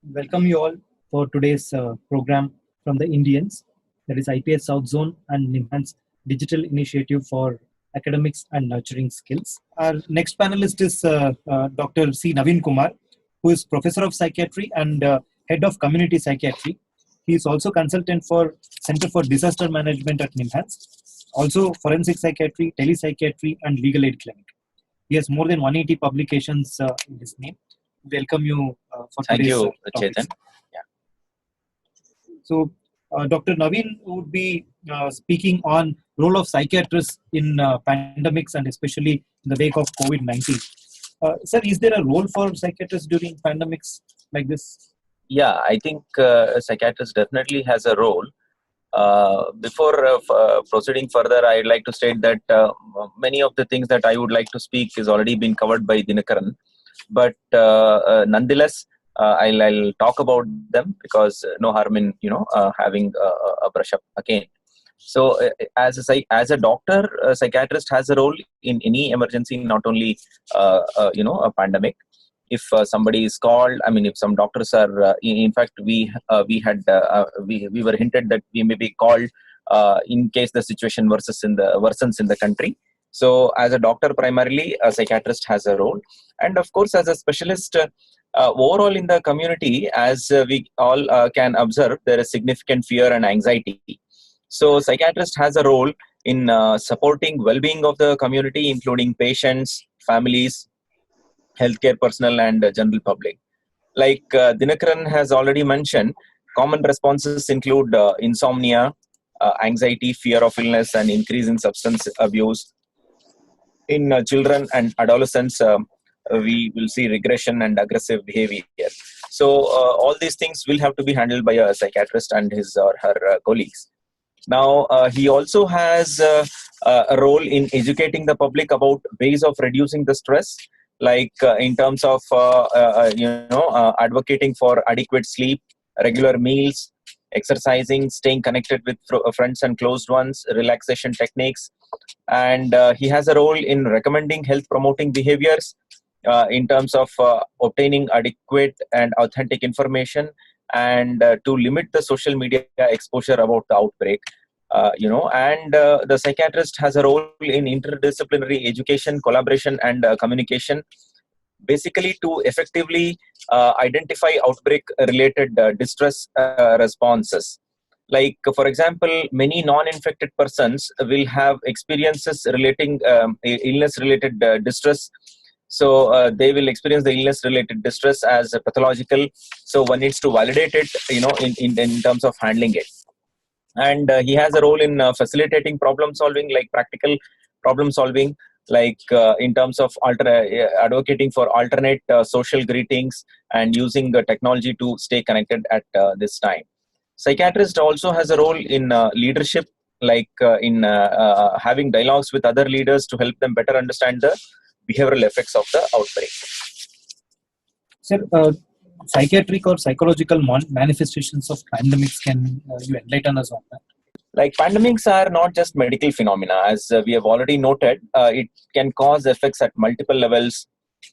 Welcome you all for today's program from the Indians, that is IPS South Zone and NIMHANS Digital Initiative for Academics and Nurturing Skills. Our next panelist is Dr. C. Naveen Kumar, who is Professor of Psychiatry and Head of Community Psychiatry. He is also consultant for Center for Disaster Management at NIMHANS, also Forensic Psychiatry, Telepsychiatry, and Legal Aid Clinic. He has more than 180 publications in his name. Welcome you for Thank today's you, topics. Chetan. So, Dr. Naveen would be speaking on role of psychiatrists in pandemics and especially in the wake of COVID-19. Sir, is there a role for psychiatrists during pandemics like this? Yeah, I think a psychiatrist definitely has a role. Before proceeding further, I'd like to state that many of the things that I would like to speak is already been covered by Dinakaran. But nonetheless, I'll talk about them because no harm in having a brush up again. So, as a doctor, a psychiatrist has a role in any emergency, not only a pandemic. If somebody is called, I mean, if some doctors are, in fact, we were hinted that we may be called in case the situation worsens in the country. So, as a doctor, primarily, a psychiatrist has a role, and of course, as a specialist. Overall in the community, as we all can observe, there is significant fear and anxiety. So psychiatrist has a role in supporting well-being of the community, including patients, families, healthcare personnel, and general public. Like Dinakaran has already mentioned, common responses include insomnia, anxiety, fear of illness, and increase in substance abuse. In children and adolescents, we will see regression and aggressive behavior. So all these things will have to be handled by a psychiatrist and his or her colleagues. Now, he also has a role in educating the public about ways of reducing the stress, like in terms of advocating for adequate sleep, regular meals, exercising, staying connected with friends and closed ones, relaxation techniques, and he has a role in recommending health promoting behaviors in terms of obtaining adequate and authentic information and to limit the social media exposure about the outbreak. And the psychiatrist has a role in interdisciplinary education, collaboration, and communication, basically to effectively identify outbreak related distress responses. Like, for example, many non-infected persons will have experiences relating illness related distress. So they will experience the illness related distress as pathological. So one needs to validate it, in terms of handling it. And he has a role in facilitating problem solving, like practical problem solving, like in terms of advocating for alternate social greetings and using technology to stay connected at this time. Psychiatrist also has a role in leadership, like in having dialogues with other leaders to help them better understand the behavioral effects of the outbreak. Sir, psychiatric or psychological manifestations of pandemics, can you enlighten us on that? Like pandemics are not just medical phenomena, as we have already noted. It can cause effects at multiple levels,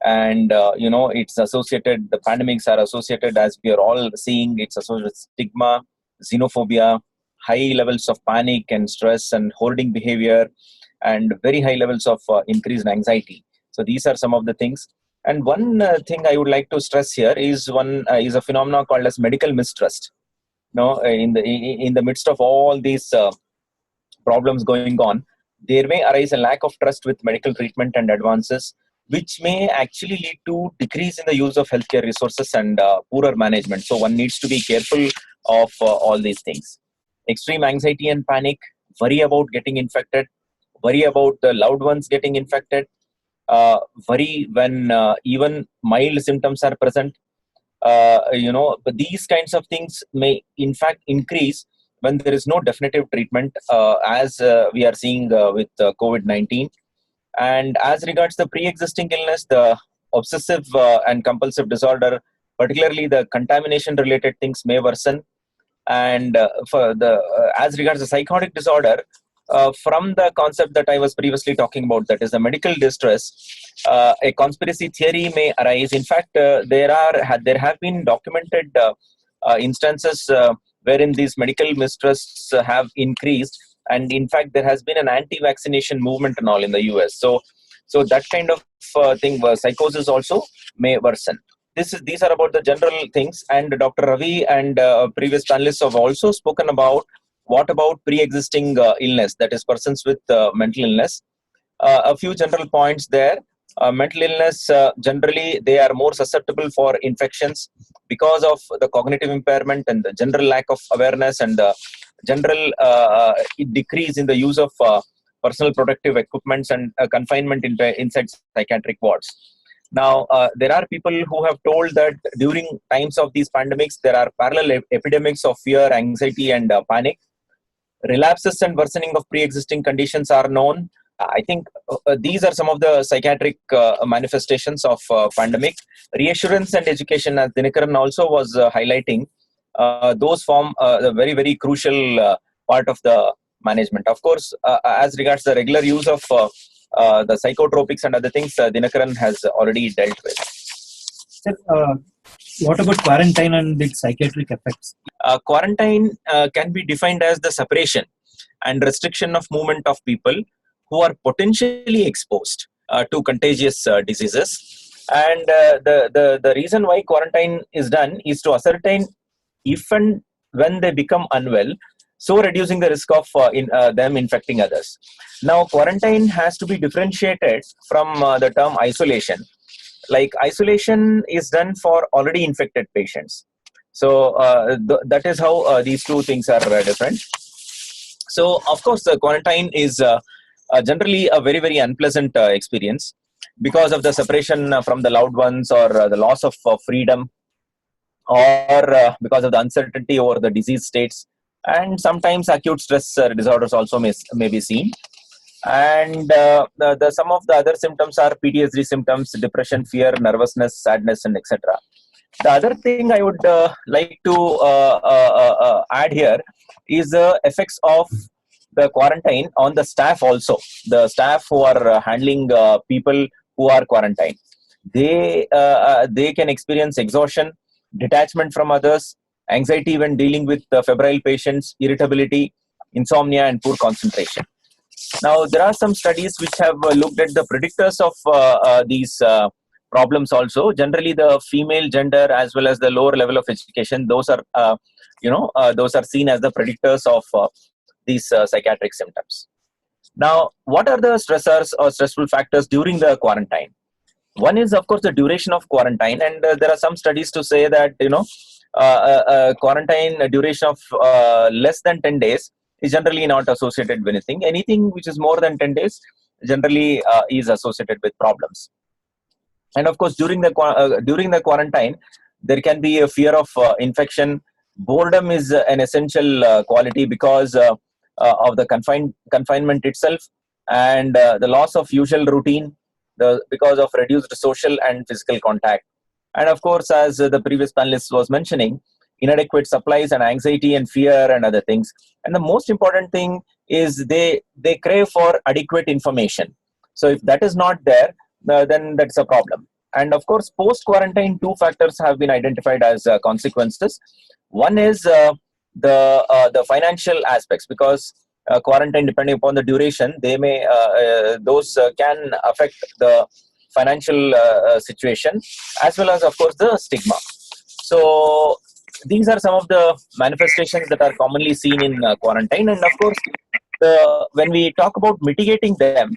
and it's associated. The pandemics are associated, as we are all seeing, it's associated with stigma, xenophobia, high levels of panic and stress, and hoarding behavior, and very high levels of increased anxiety. So these are some of the things. And one thing I would like to stress here is a phenomenon called as medical mistrust. In the midst of all these problems going on, there may arise a lack of trust with medical treatment and advances, which may actually lead to decrease in the use of healthcare resources and poorer management. So one needs to be careful of all these things. Extreme anxiety and panic, worry about getting infected, worry about the loved ones getting infected, worry when even mild symptoms are present. But these kinds of things may in fact increase when there is no definitive treatment, as we are seeing with COVID-19. And as regards the pre-existing illness, the obsessive and compulsive disorder, particularly the contamination related things, may worsen. And as regards the psychotic disorder, from the concept that I was previously talking about, that is the medical distress, a conspiracy theory may arise. In fact, there have been documented instances wherein these medical mistrusts have increased, and in fact, there has been an anti-vaccination movement and all in the US. So that kind of thing, psychosis also may worsen. These are about the general things, and Dr. Ravi and previous panelists have also spoken about what about pre-existing illness, that is persons with mental illness. A few general points there. Mental illness, generally they are more susceptible for infections because of the cognitive impairment and the general lack of awareness and the general decrease in the use of personal protective equipments and confinement inside psychiatric wards. Now, there are people who have told that during times of these pandemics, there are parallel epidemics of fear, anxiety, and panic. Relapses and worsening of pre-existing conditions are known. I think these are some of the psychiatric manifestations of pandemic. Reassurance and education, as Dinakaran also was highlighting, those form a very, very crucial part of the management. Of course, as regards the regular use of the psychotropics and other things, Dinakaran has already dealt with. Sir, what about quarantine and its psychiatric effects? Quarantine can be defined as the separation and restriction of movement of people who are potentially exposed to contagious diseases. And the reason why quarantine is done is to ascertain if and when they become unwell, so reducing the risk of them infecting others. Now, quarantine has to be differentiated from the term isolation. Like, isolation is done for already infected patients. So that is how these two things are different. So, of course, the quarantine is generally a very, very unpleasant experience because of the separation from the loved ones, or the loss of freedom, or because of the uncertainty over the disease states, and sometimes acute stress disorders also may be seen. And some of the other symptoms are PTSD symptoms, depression, fear, nervousness, sadness, and etc. The other thing I would like to add here is the effects of the quarantine on the staff also. The staff who are handling people who are quarantined, they can experience exhaustion, detachment from others, anxiety when dealing with febrile patients, irritability, insomnia, and poor concentration. Now, there are some studies which have looked at the predictors of these problems also. Generally, the female gender as well as the lower level of education, those are those are seen as the predictors of these psychiatric symptoms. Now, what are the stressors or stressful factors during the quarantine? One is, of course, the duration of quarantine, and there are some studies to say that quarantine duration of less than 10 days is generally not associated with anything. Anything which is more than 10 days generally is associated with problems. And of course, during the quarantine, there can be a fear of infection. Boredom is an essential quality because of the confinement itself, and the loss of usual routine, because of reduced social and physical contact. And of course, as the previous panelist was mentioning, inadequate supplies and anxiety and fear and other things. And the most important thing is they crave for adequate information. So if that is not there, then that's a problem. And of course, post-quarantine, two factors have been identified as consequences. One is the financial aspects, because quarantine, depending upon the duration, they may those can affect the financial situation, as well as, of course, the stigma. So these are some of the manifestations that are commonly seen in quarantine. And of course, when we talk about mitigating them,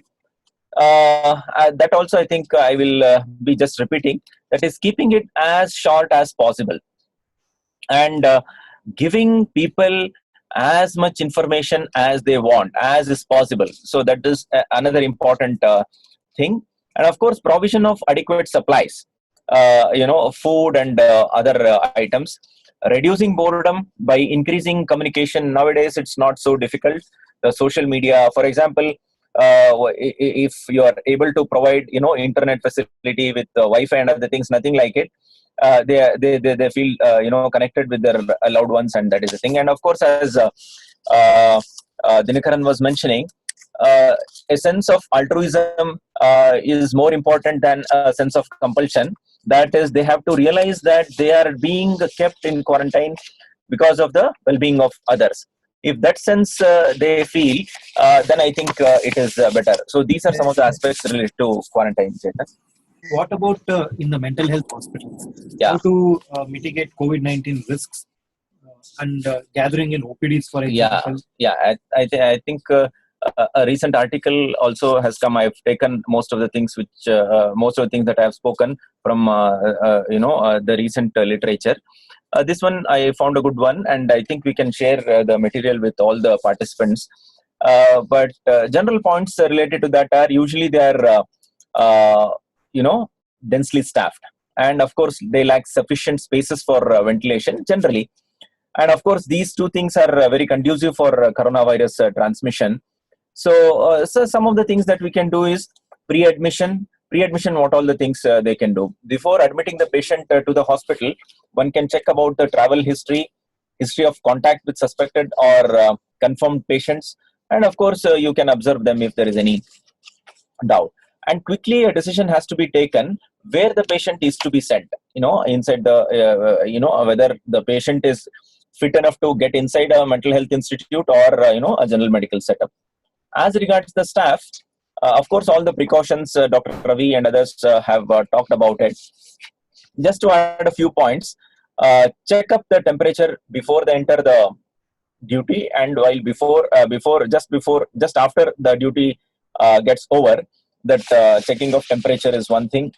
that also I think I will be just repeating, that is keeping it as short as possible, and giving people as much information as they want, as is possible. So that is another important thing. And of course, provision of adequate supplies, food and other items. Reducing boredom by increasing communication. Nowadays, it's not so difficult. The social media, for example, if you are able to provide, internet facility with Wi-Fi and other things, nothing like it. They feel connected with their loved ones, and that is the thing. And of course, as Dinakaran was mentioning, a sense of altruism is more important than a sense of compulsion. That is, they have to realize that they are being kept in quarantine because of the well-being of others. If that sense they feel, then I think it is better. So these are some of the aspects related to quarantine. Chetan. What about in the mental health hospitals? Yeah. How to mitigate COVID-19 risks and gathering in OPDs, for example? I think a recent article also has come. I've taken most of the things that I have spoken from the recent literature. This one I found a good one, and I think we can share the material with all the participants. But general points related to that are usually they are densely staffed, and of course they lack sufficient spaces for ventilation generally. And of course, these two things are very conducive for coronavirus transmission. So some of the things that we can do is pre-admission. What all the things they can do before admitting the patient to the hospital. One can check about the travel history of contact with suspected or confirmed patients, and of course, you can observe them if there is any doubt. And quickly, a decision has to be taken where the patient is to be sent. Inside the whether the patient is fit enough to get inside a mental health institute or a general medical setup. As regards the staff, of course, all the precautions Dr. Ravi and others have talked about it. Just to add a few points, check up the temperature before they enter the duty, and while just after the duty gets over. That checking of temperature is one thing.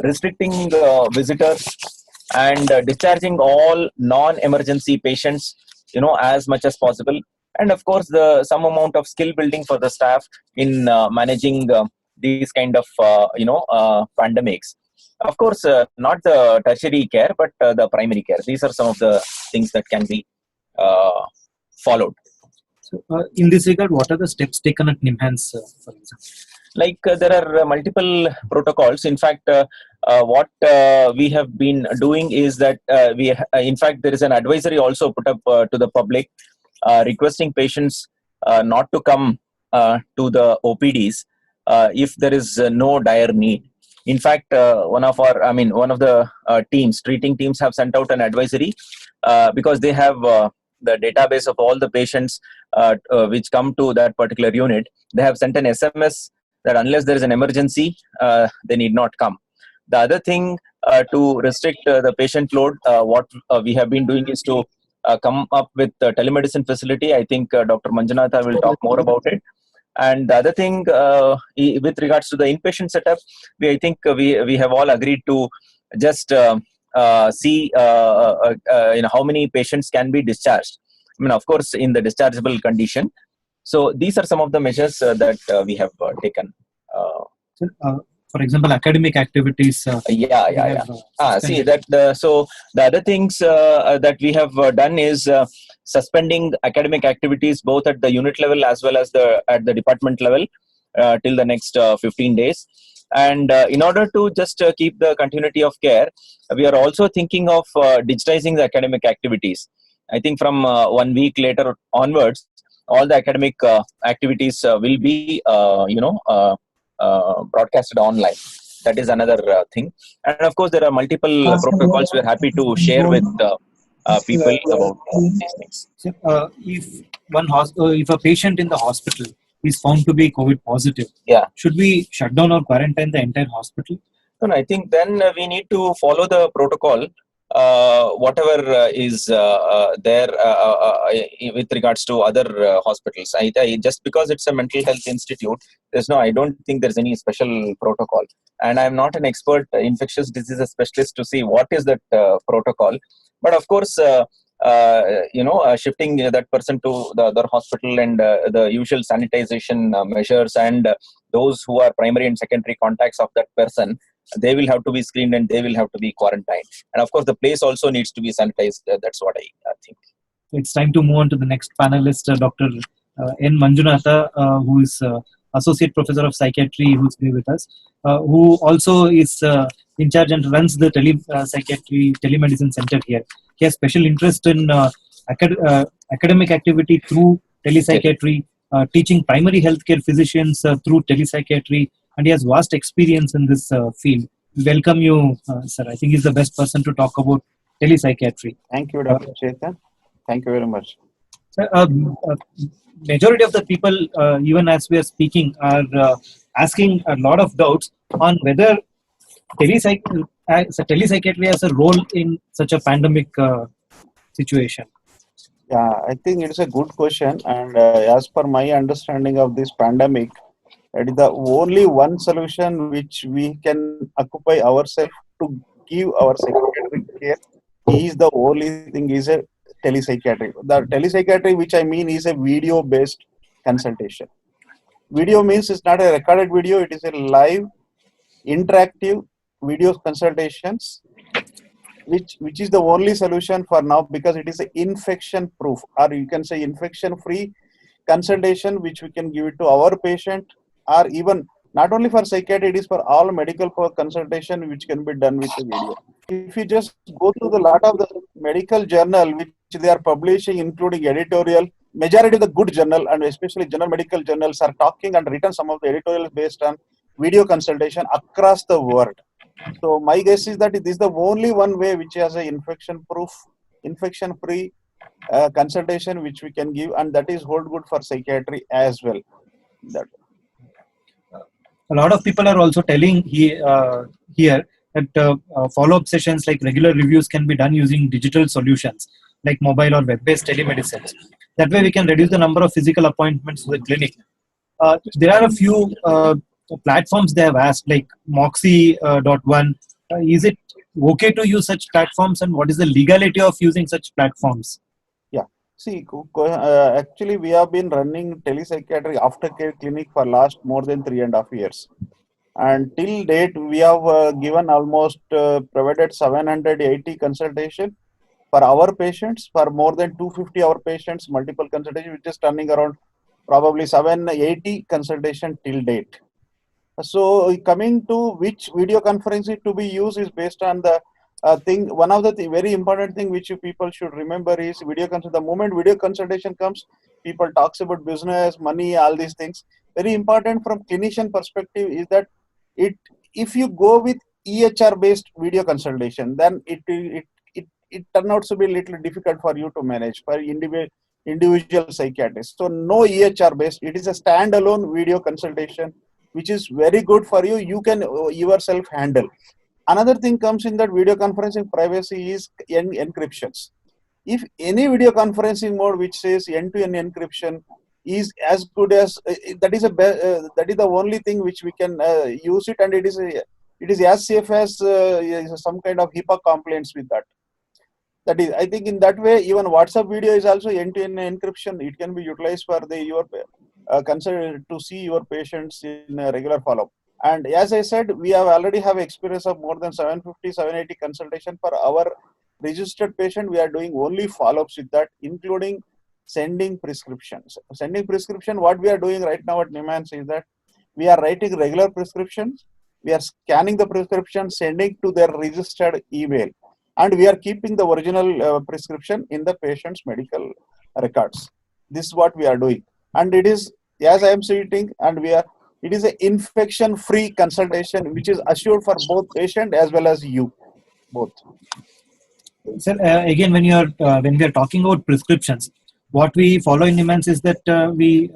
Restricting visitors and discharging all non-emergency patients, as much as possible. And of course, some amount of skill building for the staff in managing these kind of pandemics. Of course, not the tertiary care, but the primary care. These are some of the things that can be followed. So, in this regard, what are the steps taken at NIMHANS, for example? Like there are multiple protocols. In fact, what we have been doing is that in fact, there is an advisory also put up to the public requesting patients not to come to the OPDs if there is no dire need. In fact, one of the treating teams have sent out an advisory because they have the database of all the patients which come to that particular unit. They have sent an SMS that unless there is an emergency, they need not come. The other thing to restrict the patient load, what we have been doing is to come up with a telemedicine facility. I think Dr. Manjunatha will talk more about it. And the other thing, with regards to the inpatient setup, I think we have all agreed to just see how many patients can be discharged. Of course, in the dischargeable condition. So these are some of the measures that we have taken. For example, academic activities. So the other things that we have done is suspending academic activities both at the unit level as well as at the department level till the next 15 days. And in order to just keep the continuity of care, we are also thinking of digitizing the academic activities. I think from 1 week later onwards, all the academic activities will be broadcasted online. That is another thing. And of course, there are multiple protocols we are happy to share with people about these things. So, if a patient in the hospital is found to be COVID positive, should we shut down or quarantine the entire hospital? No, I think then we need to follow the protocol. Whatever is there with regards to other hospitals. Just because it's a mental health institute, I don't think there's any special protocol. And I'm not an expert infectious diseases specialist to see what is that protocol. But of course, shifting that person to the other hospital and the usual sanitization measures, and those who are primary and secondary contacts of that person, they will have to be screened and they will have to be quarantined. And of course, the place also needs to be sanitized. That's what I think. It's time to move on to the next panelist, Dr. N. Manjunatha, who is Associate Professor of Psychiatry, who's here with us, who also is in charge and runs the Psychiatry Telemedicine Center here. He has special interest in academic activity through telepsychiatry, teaching primary healthcare physicians through telepsychiatry, and he has vast experience in this field. Welcome you, sir. I think he's the best person to talk about telepsychiatry. Thank you, Dr. Chetan. Thank you very much. Sir, majority of the people, even as we are speaking, are asking a lot of doubts on whether telepsychiatry has a role in such a pandemic situation. Yeah, I think it's a good question. And as per my understanding of this pandemic, it is the only one solution which we can occupy ourselves to give our psychiatric care is the only thing is a telepsychiatry. The telepsychiatry, which I mean, is a video-based consultation. Video means it's not a recorded video; it is a live, interactive video consultations, which is the only solution for now because it is a infection proof, or you can say infection free consultation which we can give it to our patient, or even not only for psychiatry, it is for all medical consultation which can be done with the video. If you just go through the lot of the medical journal which they are publishing, including editorial, majority of the good journal and especially general medical journals are talking and written some of the editorials based on video consultation across the world. So my guess is that it is the only one way which has a infection proof, infection free consultation which we can give, and that is hold good for psychiatry as well. That a lot of people are also telling here that follow-up sessions like regular reviews can be done using digital solutions like mobile or web-based telemedicine. That way we can reduce the number of physical appointments to the clinic. There are a few platforms they have asked, like Moxie.one. Is it okay to use such platforms, and what is the legality of using such platforms? Yeah, see, actually we have been running telepsychiatric aftercare clinic for last more than 3.5 years, and till date we have given almost provided 780 consultation for our patients, for more than 250 our patients, multiple consultation, which is turning around probably 780 consultation till date. So coming to which video conferencing to be used is based on the thing. One of the very important thing which you people should remember is video consult. The moment video consultation comes, people talks about business, money, all these things. Very important from clinician perspective is that if you go with EHR based video consultation, then it turns out to be a little difficult for you to manage for individual psychiatrists. So no EHR based. It is a standalone video consultation which is very good for you. You can yourself handle. Another thing comes in that video conferencing privacy is encryptions. If any video conferencing mode which says end-to-end encryption is as good as that is the only thing which we can use it, and it is as safe as some kind of HIPAA compliance with that. That is, I think in that way, even WhatsApp video is also end-to-end encryption. It can be utilized for your concern to see your patients in a regular follow-up. And as I said, we have already have experience of more than 750, 780 consultation for our registered patient. We are doing only follow-ups with that, including sending prescriptions. Sending prescription, what we are doing right now at NIMHANS is that we are writing regular prescriptions. We are scanning the prescription, sending to their registered email. And we are keeping the original prescription in the patient's medical records. This is what we are doing. And it is, as I am stating, and it is an infection-free consultation, which is assured for both patient as well as you, both. Sir, again, when we are talking about prescriptions, what we follow in NIMHANS is that we,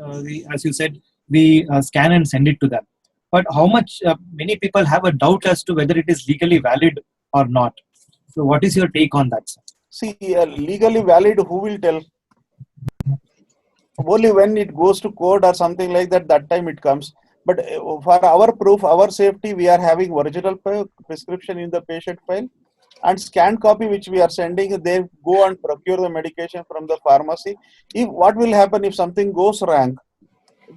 as you said, we scan and send it to them. But how much many people have a doubt as to whether it is legally valid or not. So, what is your take on that, sir? See, legally valid, who will tell? Only when it goes to court or something like that, that time it comes. But for our proof, our safety, we are having original prescription in the patient file and scanned copy which we are sending. They go and procure the medication from the pharmacy. If what will happen if something goes wrong,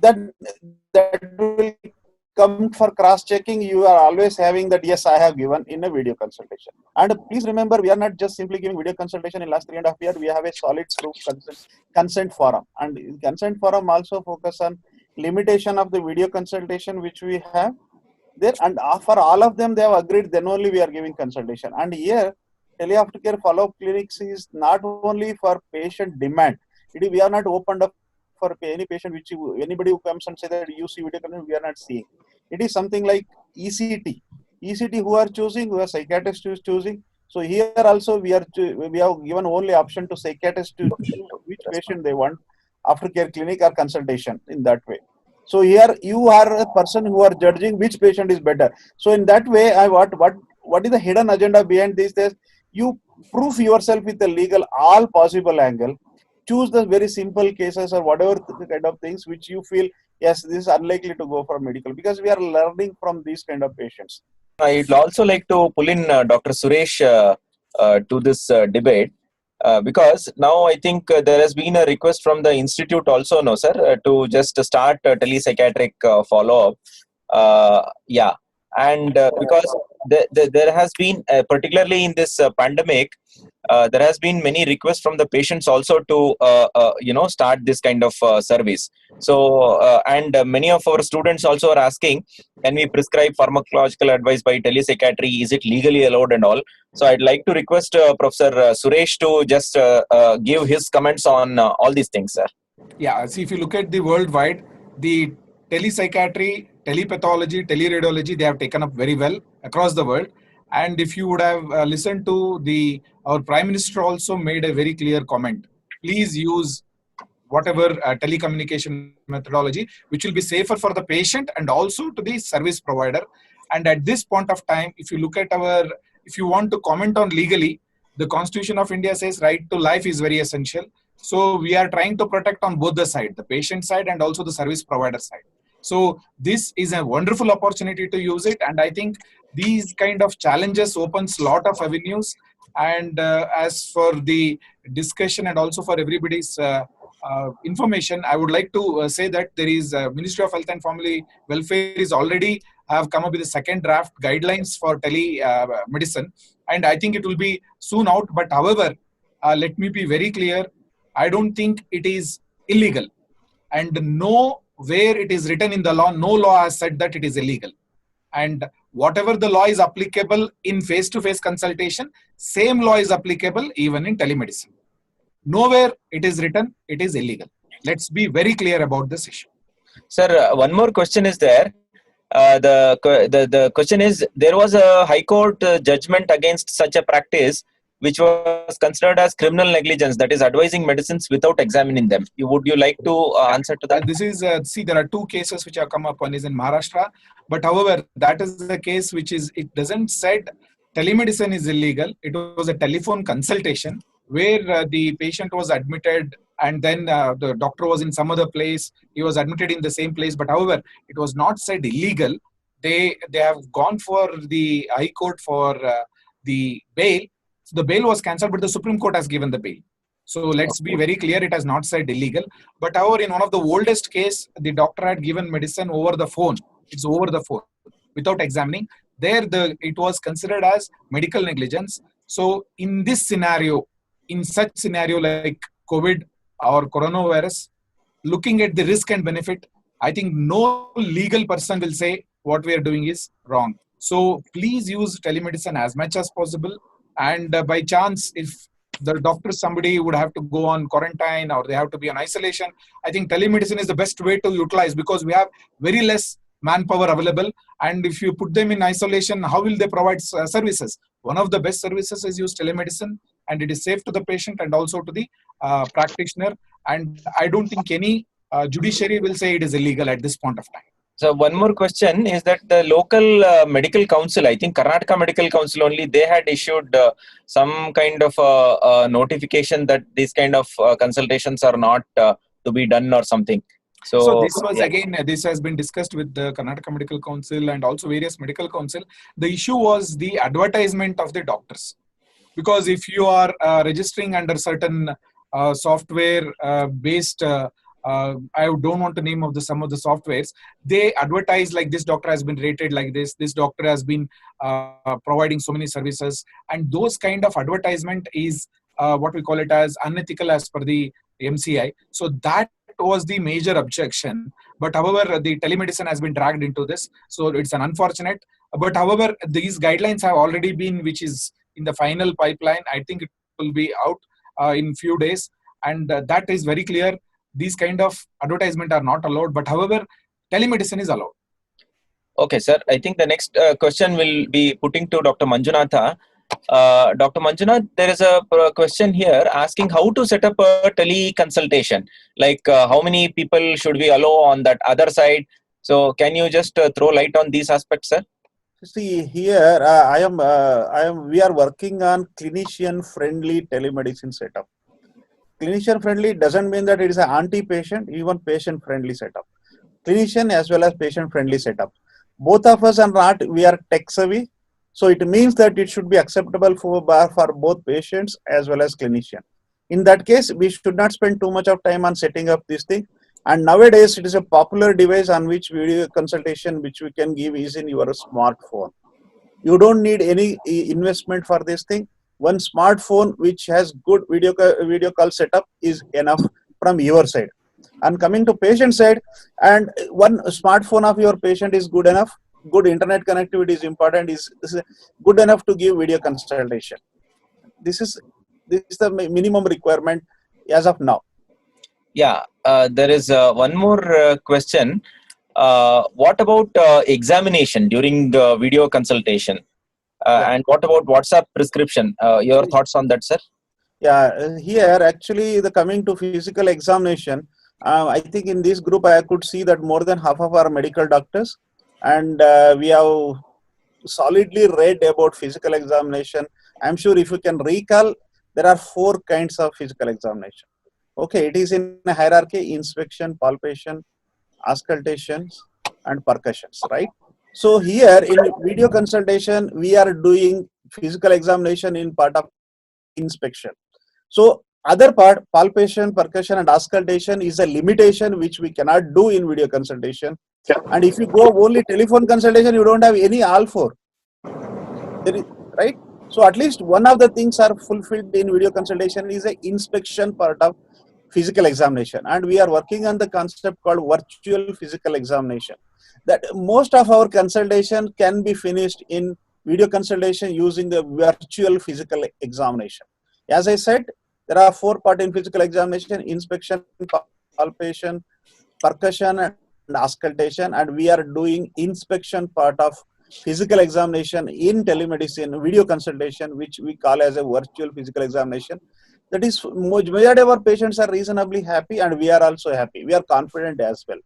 that will come for cross-checking. You are always having that, yes, I have given in a video consultation. And please remember, we are not just simply giving video consultation in last 3.5 years. We have a solid proof consent forum. And consent forum also focus on limitation of the video consultation which we have there. And for all of them, they have agreed, then only we are giving consultation. And here, teleaftercare follow-up clinics is not only for patient demand. We are not opened up for any patient, anybody who comes and say that you see video conference, we are not seeing. It is something like ECT. ECT who are choosing, who are psychiatrists who is choosing. So here also we have given only option to psychiatrists to choose which patient they want aftercare clinic or consultation in that way. So here you are a person who are judging which patient is better. So in that way, what is the hidden agenda behind this? You prove yourself with the legal all possible angle. Choose the very simple cases or whatever kind of things which you feel, yes, this is unlikely to go for medical, because we are learning from these kind of patients. I'd also like to pull in Dr. Suresh to this debate. Because now I think there has been a request from the institute also, no sir, to just start telepsychiatric follow-up. Yeah, and because there has been, particularly in this pandemic, there has been many requests from the patients also to start this kind of service. So and many of our students also are asking, can we prescribe pharmacological advice by telepsychiatry? Is it legally allowed and all? So I'd like to request Professor Suresh to just give his comments on all these things, sir. Yeah, see, if you look at the worldwide, the telepsychiatry, telepathology, teleradiology, they have taken up very well across the world. And if you would have listened to our Prime Minister also made a very clear comment. Please use whatever telecommunication methodology, which will be safer for the patient and also to the service provider. And at this point of time, if you look at if you want to comment on legally, the Constitution of India says right to life is very essential. So we are trying to protect on both the side, the patient side and also the service provider side. So this is a wonderful opportunity to use it. And I think these kind of challenges opens a lot of avenues. And as for the discussion and also for everybody's information, I would like to say that there is Ministry of Health and Family Welfare is already have come up with the second draft guidelines for telemedicine, and I think it will be soon out. But however, let me be very clear, I don't think it is illegal, and nowhere it is written in the law, no law has said that it is illegal. And whatever the law is applicable in face-to-face consultation, same law is applicable even in telemedicine. Nowhere it is written it is illegal. Let's be very clear about this issue. Sir, one more question is there. The question is, there was a High Court judgment against such a practice, which was considered as criminal negligence, that is advising medicines without examining them. Would you like to answer to that? This is, see, there are two cases which have come up. One is in Maharashtra, but however, that is the case which is, it doesn't said telemedicine is illegal. It was a telephone consultation where the patient was admitted and then the doctor was in some other place. He was admitted in the same place, but however, it was not said illegal. They have gone for the High Court for the bail. So the bail was cancelled, but the Supreme Court has given the bail. So let's be very clear, it has not said illegal. But however, in one of the oldest case, the doctor had given medicine over the phone. It's over the phone without examining. There, it was considered as medical negligence. So in this scenario, in such scenario like COVID or coronavirus, looking at the risk and benefit, I think no legal person will say what we are doing is wrong. So please use telemedicine as much as possible. And by chance, if the doctor, somebody would have to go on quarantine or they have to be on isolation, I think telemedicine is the best way to utilize, because we have very less manpower available. And if you put them in isolation, how will they provide services? One of the best services is use telemedicine, and it is safe to the patient and also to the practitioner. And I don't think any judiciary will say it is illegal at this point of time. So one more question is that the local medical council, I think Karnataka Medical Council only, they had issued some kind of notification that these kind of consultations are not to be done or something. So this was again, this has been discussed with the Karnataka Medical Council and also various medical council. The issue was the advertisement of the doctors. Because if you are registering under certain software based, I don't want to name of some of the softwares, they advertise like this doctor has been rated like this doctor has been providing so many services, and those kind of advertisement is what we call it as unethical as per the MCI. So that was the major objection. But however, the telemedicine has been dragged into this, so it's an unfortunate. But however, these guidelines have already been, which is in the final pipeline. I think it will be out in few days, and that is very clear. these kind of advertisement are not allowed. But however, telemedicine is allowed. Okay, sir. I think the next question will be putting to Dr. Manjunatha. Dr. Manjunath, there is a question here asking how to set up a tele-consultation. Like how many people should we allow on that other side? So can you just throw light on these aspects, sir? See here, we are working on clinician-friendly telemedicine setup. Clinician-friendly doesn't mean that it is an anti-patient, even patient-friendly setup. Clinician as well as patient-friendly setup. Both of us are not, we are tech-savvy, so it means that it should be acceptable for both patients as well as clinician. In that case, we should not spend too much of time on setting up this thing. And nowadays, it is a popular device on which video consultation, which we can give, is in your smartphone. You don't need any investment for this thing. One smartphone which has good video call setup is enough from your side. And coming to patient side, and one smartphone of your patient is good enough. Good internet connectivity is important. Is good enough to give video consultation. This is the minimum requirement as of now. Yeah, there is one more question. What about examination during the video consultation? And what about WhatsApp prescription? Your thoughts on that, sir? Yeah, here actually the coming to physical examination, I think in this group I could see that more than half of our medical doctors, and we have solidly read about physical examination. I'm sure if you can recall, there are 4 kinds of physical examination. Okay, it is in a hierarchy: inspection, palpation, auscultations, and percussions, right? So here in video consultation, we are doing physical examination in part of inspection. So other part, palpation, percussion, and auscultation is a limitation which we cannot do in video consultation. And if you go only telephone consultation, you don't have any all 4. There is, right? So at least one of the things are fulfilled in video consultation is a inspection part of physical examination. And we are working on the concept called virtual physical examination. That most of our consultation can be finished in video consultation using the virtual physical examination. As I said, there are 4 parts in physical examination: inspection, palpation, percussion, and auscultation. And we are doing inspection part of physical examination in telemedicine video consultation, which we call as a virtual physical examination. That is, majority of our patients are reasonably happy, and we are also happy. We are confident as well.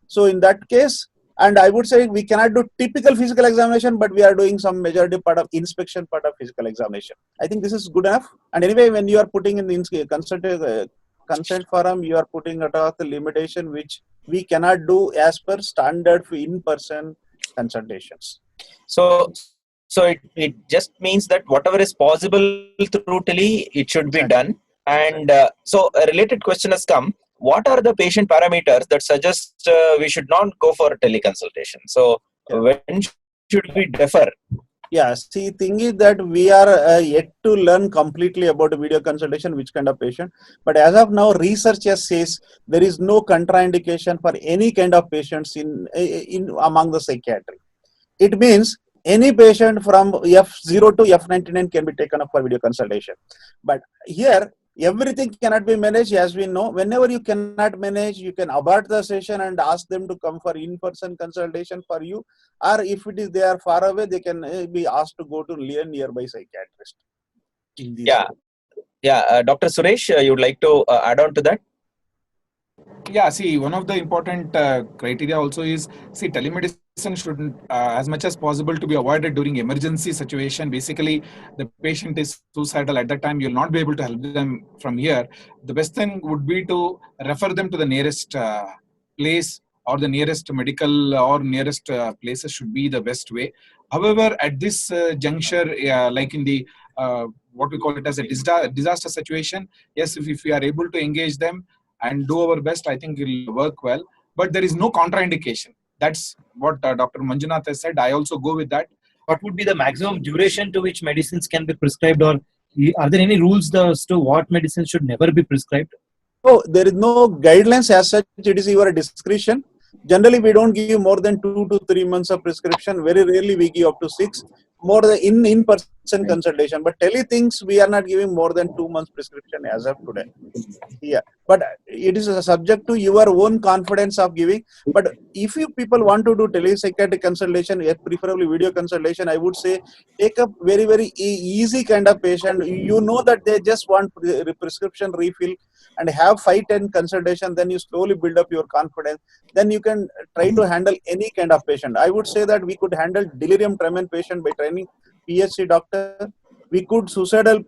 So in that case, and I would say we cannot do typical physical examination, but we are doing some majority part of inspection part of physical examination. I think this is good enough. And anyway, when you are putting in the consent forum, you are putting across the limitation which we cannot do as per standard for in-person consultations. So it just means that whatever is possible through tele, it should be done. And so a related question has come. What are the patient parameters that suggest we should not go for teleconsultation? So when should we defer? Yeah, see, thing is that we are yet to learn completely about video consultation, which kind of patient. But as of now, research says there is no contraindication for any kind of patients in among the psychiatry. It means any patient from F0 to F99 can be taken up for video consultation. But here, everything cannot be managed, as we know. Whenever you cannot manage, you can abort the session and ask them to come for in-person consultation for you. Or if it is they are far away, they can be asked to go to a nearby psychiatrist. Dr. Suresh, you would like to add on to that? Yeah, see, one of the important criteria also is, see, telemedicine should, as much as possible, to be avoided during emergency situation. Basically, the patient is suicidal at that time, you'll not be able to help them from here. The best thing would be to refer them to the nearest place, or the nearest medical or nearest places should be the best way. However, at this juncture, like in the what we call it as a disaster situation, yes, if we are able to engage them and do our best, I think it will work well. But there is no contraindication. That's what Dr. Manjunath has said. I also go with that. What would be the maximum duration to which medicines can be prescribed, or are there any rules as to what medicines should never be prescribed? Oh, there is no guidelines as such. It is your discretion. Generally, we don't give more than 2 to 3 months of prescription. Very rarely we give up to 6. more the in-person consultation. But tele things we are not giving more than 2 months prescription as of today. Yeah, but it is a subject to your own confidence of giving. But if you people want to do telepsychiatric consultation, preferably video consultation, I would say take a very easy kind of patient. You know that they just want prescription refill and have 5-10 consultation. Then you slowly build up your confidence. Then you can try to handle any kind of patient. I would say that we could handle delirium tremens patient by training PhD doctor. We could suicidal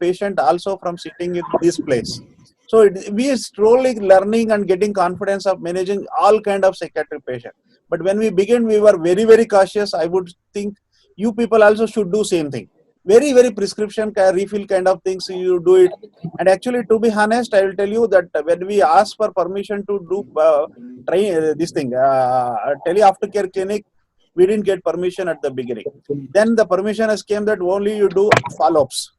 patient also from sitting in this place. So we are slowly learning and getting confidence of managing all kind of psychiatric patient. But when we begin, we were very cautious. I would think you people also should do same thing. Very prescription refill kind of things you do it. And actually, to be honest, I will tell you that when we ask for permission to do this thing, tele aftercare clinic, we didn't get permission at the beginning. Then the permission has came that only you do follow-ups.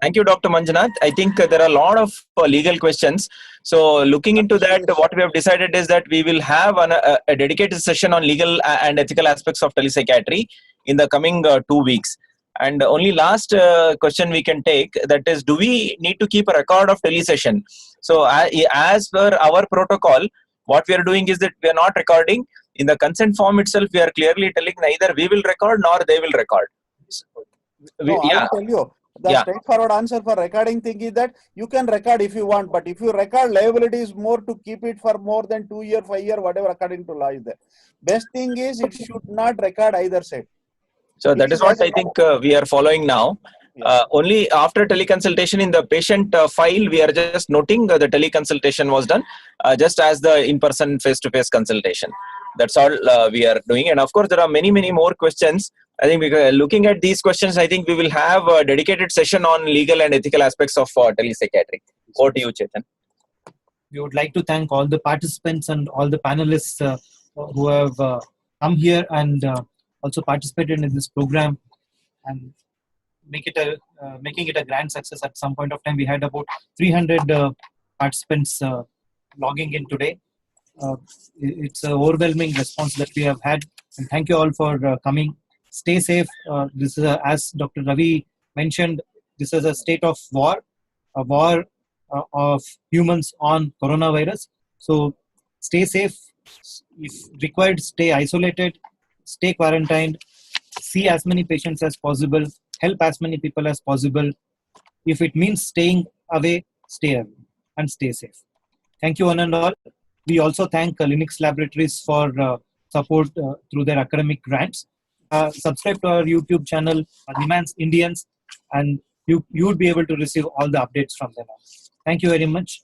Thank you, Dr. Manjunath. I think there are a lot of legal questions. So looking into that, what we have decided is that we will have a dedicated session on legal and ethical aspects of telepsychiatry in the coming 2 weeks. And only last question we can take, that is, do we need to keep a record of tele-session? So as per our protocol, what we are doing is that we are not recording. In the consent form itself, we are clearly telling neither we will record nor they will record. I will tell you. The straightforward answer for recording thing is that you can record if you want, but if you record, liability is more to keep it for more than 2 years, 5 years, whatever according to law is there. Best thing is it should not record either side. So that is what I think we are following now. Only after teleconsultation in the patient file, we are just noting the teleconsultation was done, just as the in-person face-to-face consultation. That's all we are doing. And of course, there are many more questions. I think looking at these questions, I think we will have a dedicated session on legal and ethical aspects of telepsychiatry. Over to you, Chetan. We would like to thank all the participants and all the panelists who have come here and also participated in this program and making it a grand success. At some point of time, we had about 300 participants logging in today. It's an overwhelming response that we have had, and thank you all for coming. Stay safe. This is as Dr. Ravi mentioned, this is a state of war, a war of humans on coronavirus. So stay safe. If required, stay isolated, stay quarantined, see as many patients as possible, help as many people as possible. If it means staying away, stay away and stay safe. Thank you one and all. We also thank Linux Laboratories for support through their academic grants. Subscribe to our YouTube channel, Nimans Indians, and you would be able to receive all the updates from them. Thank you very much.